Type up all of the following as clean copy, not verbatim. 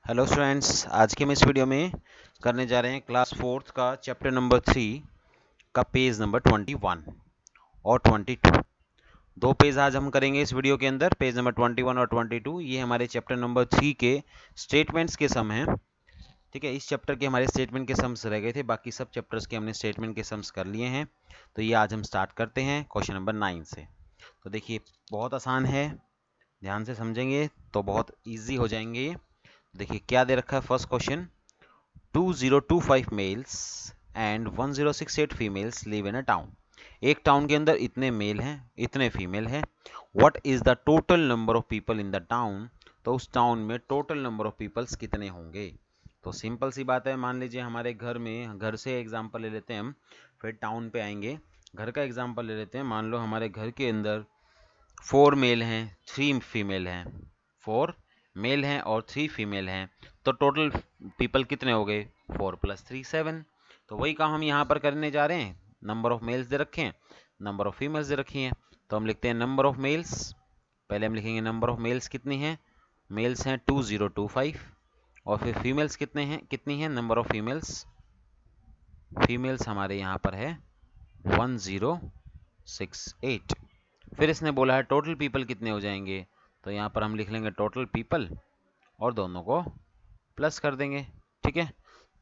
Hello students, आज के हम इस वीडियो में करने जा रहे हैं क्लास 4th का चैप्टर नंबर 3 का पेज नंबर 21 और 22। दो पेज आज हम करेंगे इस वीडियो के अंदर, पेज नंबर 21 और 22। ये हमारे चैप्टर नंबर 3 के स्टेटमेंट्स के सम हैं। ठीक है, इस चैप्टर के हमारे स्टेटमेंट के सम्स रह गए थे, बाकी सब चैप्टर्स के हमने स्टेटमेंट के सम्स कर लिए हैं। तो ये आज हम स्टार्ट करते हैं क्वेश्चन नंबर 9 से। तो देखिए, बहुत आसान है, ध्यान से समझेंगे तो बहुत ईजी हो जाएंगे ये। देखिए क्या दे रखा है first question, 2025 mails and 1068 females live in a town. एक टाउन के अंदर इतने मेल हैं, इतने फीमेल हैं। What is the total number of people in the town. तो उस टाउन में टोटल नंबर ऑफ पीपल्स कितने होंगे। तो सिंपल सी बात है, मान लीजिए हमारे घर में, घर से एग्जांपल ले लेते हैं हम, फिर टाउन पे आएंगे। घर का एग्जांपल ले लेते हैं। मान लो हमारे घर के अंदर 4 मेल हैं, 3 फीमेल हैं, 4 मेल हैं और 3 फीमेल हैं। तो टोटल पीपल कितने हो गए, 4 + 3 7। तो वही काम हम यहाँ पर करने जा रहे हैं। नंबर ऑफ मेल्स दे रखे हैं, नंबर ऑफ फीमेल्स दे रखी हैं। तो हम लिखते हैं नंबर ऑफ मेल्स। पहले हम लिखेंगे नंबर ऑफ मेल्स कितनी हैं। मेल्स हैं 2025 और फिर फीमेल्स कितनी हैं नंबर ऑफ फीमेल्स। फीमेल्स हमारे यहाँ पर है 1068। फिर इसने बोला है टोटल पीपल कितने हो जाएंगे। तो यहाँ पर हम लिख लेंगे टोटल पीपल और दोनों को प्लस कर देंगे। ठीक है,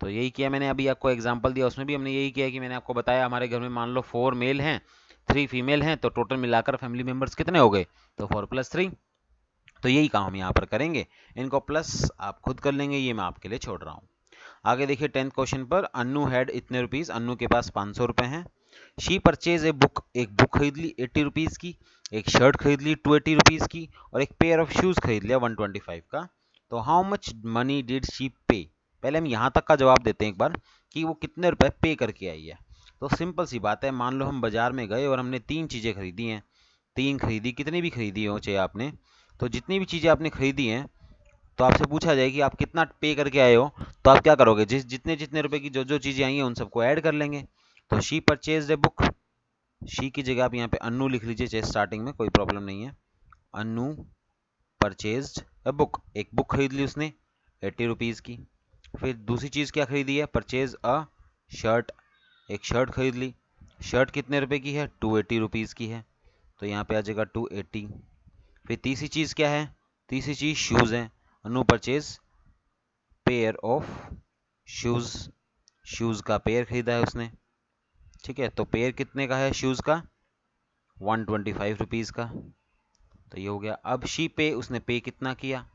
तो यही किया मैंने। अभी आपको एग्जांपल दिया, उसमें भी हमने यही किया कि मैंने आपको बताया हमारे घर में मान लो 4 मेल हैं, 3 फीमेल हैं, तो टोटल मिलाकर फैमिली मेंबर्स कितने हो गए, तो 4 + 3। तो यही काम हम यहाँ पर करेंगे। इनको प्लस आप खुद कर लेंगे, ये मैं आपके लिए छोड़ रहा हूँ। आगे देखिए 10th क्वेश्चन पर, अन्नू हैड इतने रुपीज, अन्नू के पास 500 रुपए हैं। शी परचेज ए बुक, एक बुक खरीद ली 80 रुपीज की, एक शर्ट खरीद ली 280 रुपीज की, और एक पेयर ऑफ शूज खरीद लिया 125 का। तो how much money did she पे। पहले हम यहाँ तक का जवाब देते हैं एक बार कि वो कितने रुपए पे करके आई है। तो सिंपल सी बात है, मान लो हम बाजार में गए और हमने 3 चीजें खरीदी हैं। 3 खरीदी, कितनी भी खरीदी हो चाहे आपने, तो जितनी भी चीजें आपने खरीदी हैं, तो आपसे पूछा जाए कि आप कितना पे करके आए हो, तो आप क्या करोगे, जितने जितने रुपए की जो जो चीजें आई हैं उन सबको ऐड कर लेंगे। तो she purchase a book, she की जगह आप यहाँ पे अन्नू लिख लीजिए चाहे स्टार्टिंग में, कोई प्रॉब्लम नहीं है। अन्नू परचेज्ड ए बुक, एक बुक खरीद ली उसने 80 रुपीज़ की। फिर दूसरी चीज़ क्या खरीदी है, परचेज अ शर्ट, एक शर्ट खरीद ली। शर्ट कितने रुपए की है, 280 रुपीज़ की है, तो यहाँ पे आ जाएगा 280। फिर तीसरी चीज़ क्या है, तीसरी चीज़ शूज़ है। Annu purchase pair of shoes, shoes का पेयर खरीदा है उसने। ठीक है, तो पेयर कितने का है शूज़ का, 125 रुपीज़ का। तो ये हो गया। अब शी पे, उसने पे कितना किया,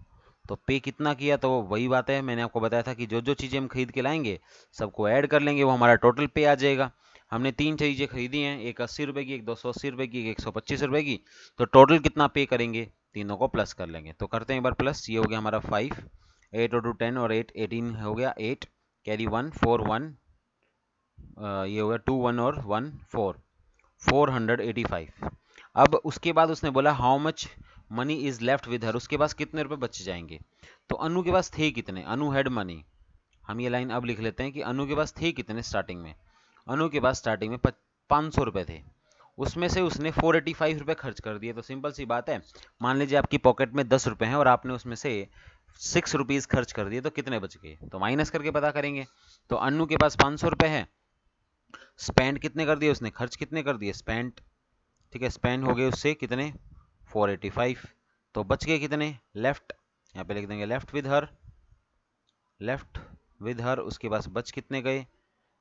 तो पे कितना किया, तो वही बात है, मैंने आपको बताया था कि जो जो चीज़ें हम खरीद के लाएंगे सबको ऐड कर लेंगे, वो हमारा टोटल पे आ जाएगा। हमने 3 चीज़ें खरीदी हैं, एक 80 रुपए की, एक 280 रुपए की, एक 125 रुपए की। तो टोटल कितना पे करेंगे, तीनों को प्लस कर लेंगे। तो करते हैं एक बार प्लस, ये हो गया हमारा 5, 8 और 2 10 और 8 18 हो गया 8, कैरी 1 4 1, ये हो गया 2 1 और 1 4, 485। अब उसके बाद उसने बोला how much money is left with her, उसके पास कितने रुपए बच जाएंगे। तो अनु के पास थे कितने, अनु हैड मनी। हम ये लाइन अब लिख लेते हैं कि अनु के पास थे कितने स्टार्टिंग में। अनु के पास स्टार्टिंग में 500 रुपए थे, उसमें से उसने 485 रुपए खर्च कर दिए। तो सिंपल सी बात है, मान लीजिए आपकी पॉकेट में 10 रुपए हैं और आपने उसमें से 6 रुपीज खर्च कर दिए, तो कितने बच गए, तो माइनस करके पता करेंगे। तो अनु के पास 500 रुपए है, स्पेंड कितने कर दिए उसने, खर्च कितने कर दिए, स्पेंड। ठीक है, स्पेंड हो गए उससे कितने, 485। तो बच गए कितने, लेफ्ट, यहाँ पे लिख देंगे left with her, left with her, उसके पास बच कितने गए।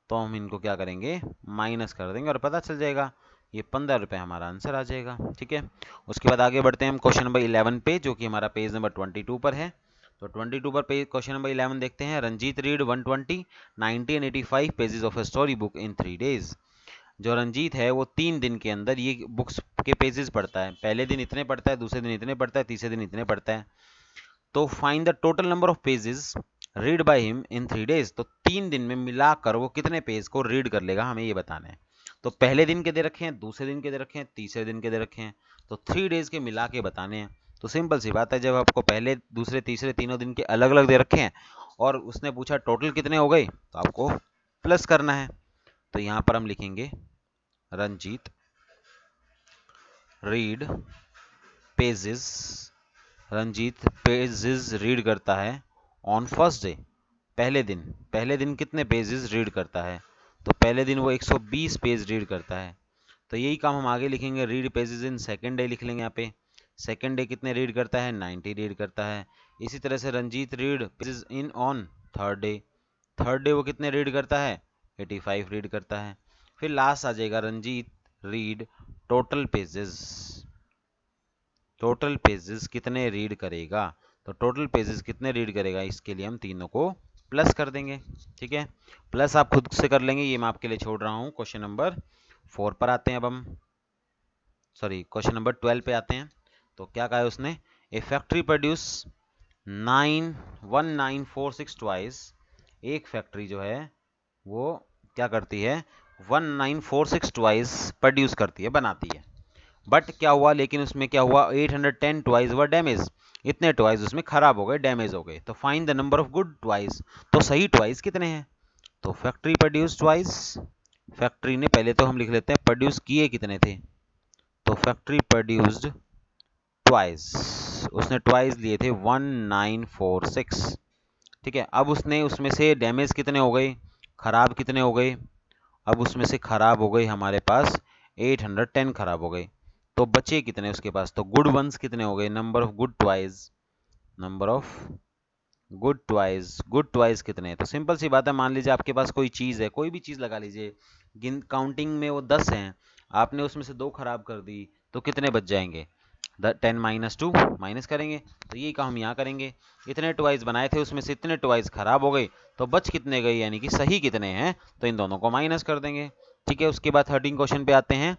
तो हम इनको क्या करेंगे, माइनस कर देंगे और पता चल जाएगा, ये 15 रुपये हमारा आंसर आ जाएगा। ठीक है, उसके बाद आगे बढ़ते हैं हम क्वेश्चन नंबर 11 पे, जो कि हमारा पेज नंबर 22 पर है। तो 22 पर पेज क्वेश्चन नंबर 11 देखते हैं। Ranjit read 120, 90 and 85 pages of a story book in 3 days. जो रंजीत है वो 3 दिन के अंदर ये बुक्स के पेजेस पढ़ता है। पहले दिन इतने पढ़ता है, दूसरे दिन इतने पढ़ता है, तीसरे दिन इतने पढ़ता है। तो find the total number of pages read by him in 3 days. तो 3 दिन में मिलाकर वो कितने पेज को रीड कर लेगा, हमें ये बताना है। तो पहले दिन के दे रखे हैं, दूसरे दिन के दे रखे हैं, तीसरे दिन के दे रखे हैं, तो 3 डेज के मिला के बताने हैं। तो सिंपल सी बात है, जब आपको पहले दूसरे तीसरे तीनों दिन के अलग अलग दे रखे हैं और उसने पूछा टोटल कितने हो गए, तो आपको प्लस करना है। तो यहाँ पर हम लिखेंगे Ranjit read pages, Ranjit pages read करता है ऑन फर्स्ट डे, पहले दिन कितने पेजेस रीड करता है, तो पहले दिन वो 120 पेज रीड करता है। तो यही काम हम आगे लिखेंगे, read pages in second day लिख लेंगे यहाँ पे। सेकेंड डे कितने रीड करता है, 90 रीड करता है। इसी तरह से Ranjit read pages in on third day वो कितने रीड करता है, 85 रीड करता है। फिर लास्ट आ जाएगा रंजीत रीड टोटल पेजेस कितने रीड करेगा। तो टोटल पेजेस कितने रीड करेगा, इसके लिए हम तीनों को प्लस कर देंगे। ठीक है, प्लस आप खुद से कर लेंगे, ये मैं आपके लिए छोड़ रहा हूँ। क्वेश्चन नंबर 4 पर आते हैं अब हम, सॉरी क्वेश्चन नंबर 12 पे आते हैं। तो क्या कहा है उसने, ए फैक्ट्री प्रोड्यूस 1946 ट्वाइस। एक फैक्ट्री जो है वो क्या करती है, 1946 ट्वाइस प्रोड्यूस करती है, बनाती है। बट क्या हुआ, लेकिन उसमें क्या हुआ, 810 ट्वाइस वर डैमेज, इतने ट्वाइस उसमें खराब हो गए, डैमेज हो गए। तो find the number of good twice, तो सही ट्वाइस कितने हैं। तो फैक्ट्री प्रोड्यूस ट्वाइस, फैक्ट्री ने पहले तो हम लिख लेते हैं प्रोड्यूस किए कितने थे, तो फैक्ट्री प्रोड्यूस्ड ट्वाइस, उसने ट्वाइस लिए थे 1946। ठीक है, अब उसने उसमें से डैमेज कितने हो गए, खराब कितने हो गए, अब उसमें से खराब हो गई हमारे पास 810 खराब हो गई। तो बचे कितने उसके पास, तो गुड वंस कितने हो गए, number of good twice, number of good twice कितने हैं। तो सिंपल सी बात है, मान लीजिए आपके पास कोई चीज़ है, कोई भी चीज़ लगा लीजिए, काउंटिंग में वो 10 हैं, आपने उसमें से 2 खराब कर दी, तो कितने बच जाएंगे, 10 - 2 माइनस करेंगे। तो यही काम हम यहाँ करेंगे, इतने ट्वाइस बनाए थे, उसमें से इतने ट्वाइस खराब हो गए, तो बच कितने गए, यानी कि सही कितने हैं, तो इन दोनों को माइनस कर देंगे। ठीक है, उसके बाद 13 क्वेश्चन पे आते हैं।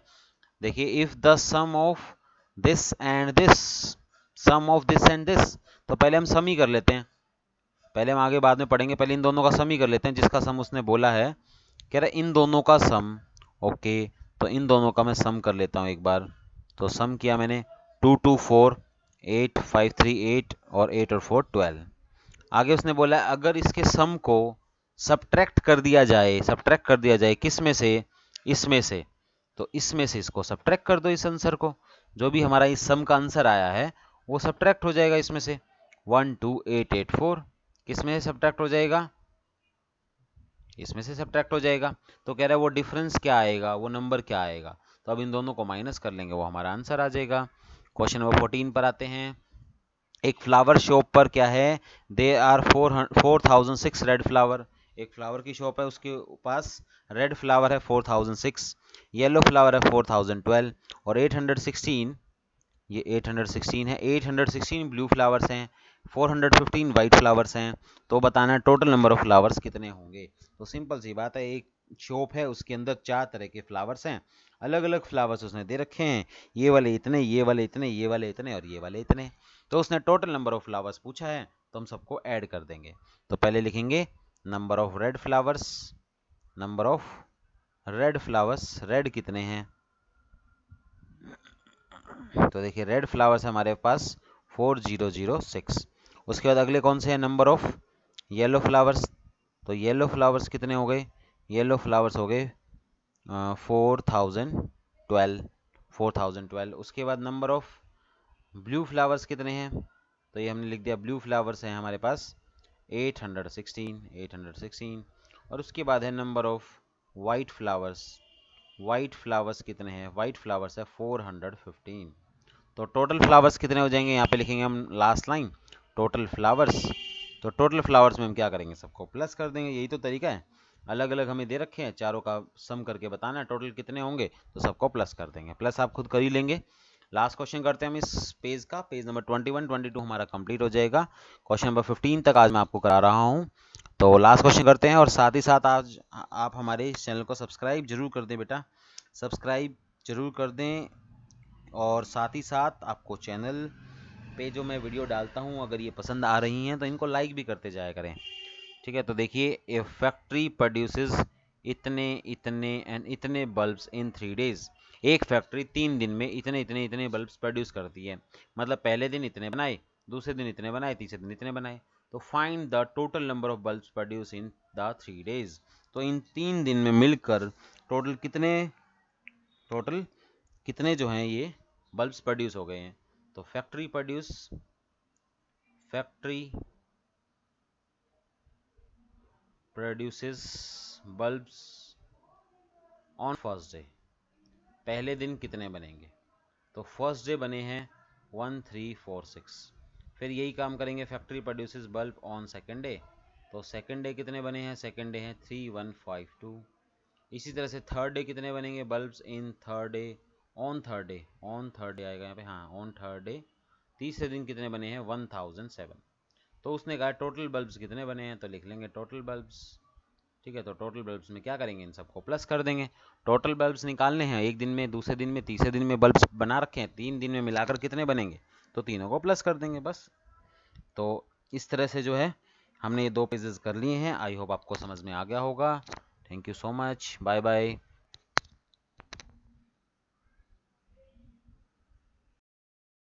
देखिए, if the sum of this and this, sum of this and this, तो पहले हम सम ही कर लेते हैं, पहले हम आगे बाद में पढ़ेंगे, पहले इन दोनों का सम ही कर लेते हैं। जिसका सम उसने बोला है, कह रहा है इन दोनों का सम, ओके, तो इन दोनों का मैं सम कर लेता हूँ एक बार। तो सम किया मैंने, 2 2 4 8 5 3 8 और 8 और 4 12। आगे उसने बोला है अगर इसके सम को सब्ट्रैक्ट कर दिया जाए किस में से, इसमें से, तो इसमें से इसको सब्ट्रैक्ट कर दो, इस आंसर को, जो भी हमारा इस सम का आंसर आया है वो सब्ट्रैक्ट हो जाएगा इसमें से। 1 2 8 8 4 किस में से सब्ट्रैक्ट हो जाएगा, इसमें से सब्ट्रैक्ट हो जाएगा। तो कह रहा है वो डिफरेंस क्या आएगा, वो नंबर क्या आएगा, तो अब इन दोनों को माइनस कर लेंगे, वो हमारा आंसर आ जाएगा। क्वेश्चन नंबर 14 पर आते हैं। एक फ्लावर शॉप पर क्या है, दे आर 4006 रेड फ्लावर, एक फ्लावर की शॉप है, उसके पास रेड फ्लावर है 4006, येलो फ्लावर है 4012 और 816, ये 816 है, 816 ब्लू फ्लावर्स हैं, 415 वाइट फ्लावर्स हैं। तो बताना है टोटल नंबर ऑफ फ्लावर्स कितने होंगे। तो सिंपल सी बात है, एक शॉप है, उसके अंदर 4 तरह के फ्लावर्स हैं, अलग अलग फ्लावर्स उसने दे रखे हैं, ये वाले इतने, ये वाले इतने, ये वाले इतने और ये वाले इतने। तो उसने टोटल नंबर ऑफ फ्लावर्स पूछा है, तो हम सबको ऐड कर देंगे। तो पहले लिखेंगे number of red flowers, number of red flowers, red कितने हैं, तो देखिए रेड फ्लावर्स हमारे पास 4006। उसके बाद अगले कौन से हैं, नंबर ऑफ येलो फ्लावर्स, तो येलो फ्लावर्स कितने हो गए, येलो फ्लावर्स हो गए 4012। उसके बाद नंबर ऑफ ब्लू फ्लावर्स कितने हैं, तो ये हमने लिख दिया, ब्लू फ्लावर्स हैं हमारे पास 816। और उसके बाद है number of white flowers, white flowers कितने हैं, वाइट फ्लावर्स है 415। तो टोटल फ्लावर्स कितने हो जाएंगे, यहाँ पे लिखेंगे हम लास्ट लाइन टोटल फ्लावर्स। तो टोटल फ्लावर्स में हम क्या करेंगे, सबको प्लस कर देंगे, यही तो तरीका है। अलग अलग हमें दे रखे हैं, चारों का सम करके बताना है टोटल कितने होंगे, तो सबको प्लस कर देंगे, प्लस आप खुद कर ही लेंगे। लास्ट क्वेश्चन करते हैं हम इस पेज का, पेज नंबर 21 22 हमारा कंप्लीट हो जाएगा। क्वेश्चन नंबर 15 तक आज मैं आपको करा रहा हूँ। तो लास्ट क्वेश्चन करते हैं, और साथ ही साथ आज आप हमारे इस चैनल को सब्सक्राइब जरूर कर दें बेटा, सब्सक्राइब जरूर कर दें। और साथ ही साथ आपको चैनल पे जो मैं वीडियो डालता हूँ अगर ये पसंद आ रही हैं तो इनको लाइक भी करते जाया करें। ठीक है, तो देखिए, ए फैक्ट्री प्रोड्यूसेस इतने इतने एंड इतने बल्ब्स इन 3 डेज, एक फैक्ट्री 3 दिन में इतने इतने इतने बल्ब्स प्रोड्यूस करती है। मतलब पहले दिन इतने बनाए, दूसरे दिन इतने बनाए, तीसरे दिन इतने बनाए। तो find the total number of bulbs produce in the 3 days, तो इन 3 दिन में मिलकर टोटल कितने जो हैं ये बल्ब्स प्रोड्यूस हो गए हैं। तो factory produces bulbs on first day, पहले दिन कितने बनेंगे? तो फर्स्ट डे बने हैं 1 3 4 6। फिर यही काम करेंगे, factory produces bulb on second day, तो सेकेंड डे कितने बने हैं? सेकेंड डे हैं 3 1 5 2। इसी तरह से थर्ड डे कितने बनेंगे? Bulbs in third day on third day, on third day आएगा यहाँ पे, हाँ ऑन थर्ड डे। तीसरे दिन कितने बने हैं? 1007। तो उसने कहा टोटल बल्ब्स कितने बने हैं, तो लिख लेंगे टोटल बल्ब्स। ठीक है, तो टोटल बल्ब्स में क्या करेंगे? इन सबको प्लस कर देंगे। टोटल बल्ब्स निकालने हैं, एक दिन में, दूसरे दिन में, तीसरे दिन में बल्ब्स बना रखे हैं, 3 दिन में मिलाकर कितने बनेंगे, तो तीनों को प्लस कर देंगे बस। तो इस तरह से जो है हमने ये 2 पेजेस कर लिए हैं। आई होप आपको समझ में आ गया होगा। Thank you so much, bye bye.